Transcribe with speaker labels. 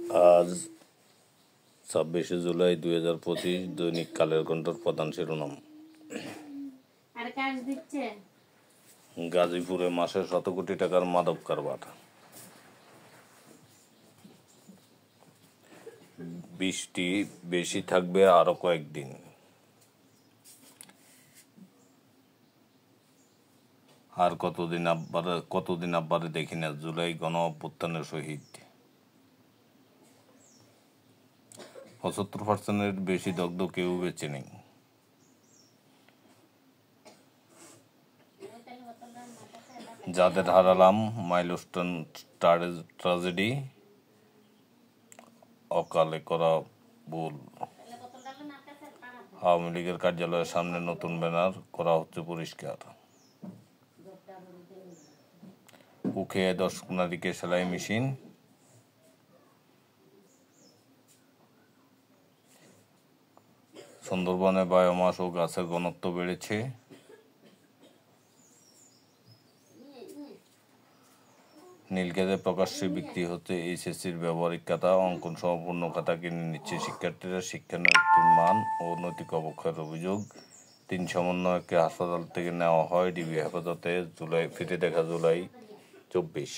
Speaker 1: আজ 26শে জুলাই 2025 দৈনিক কালের কণ্ঠের প্রধান শিরোনাম। গাজীপুরে মাসে শত কোটি টাকার মাদক কারবার। বৃষ্টি বেশি থাকবে আরো কয়েকদিন। আর কতদিন আব্বারে দেখি না। জুলাই গণ অভ্যুত্থানের শহীদ। 75%-এর বেশি দগ্ধ কেউ বেঁচে নেই। যাদের হারালাম মাইলস্টোন ট্র্যাজেডি, অকালে করা ভুল। আওয়ামী লীগের কার্যালয়ের সামনে নতুন ব্যানার করা হচ্ছে পরিষ্কার। উখিয়ায় 10 নারীকে সেলাই মেশিন। সুন্দরবনে বায়োমাস ও গাছের ঘনত্ব বেড়েছে। নীলক্ষেতে প্রকাশ্যে বিক্রি হচ্ছে এইচএসসির ব্যবহারিক খাতা, অঙ্কন সহ পূর্ণ খাতা কিনে নিচ্ছে শিক্ষার্থীরা। শিক্ষানীতির মান ও নৈতিক অবক্ষয়ের অভিযোগ। 3 সমন্বয়ককে হাসপাতাল থেকে নেওয়া হয় ডিবি হেফাজতে। ফিরে দেখা জুলাই 24।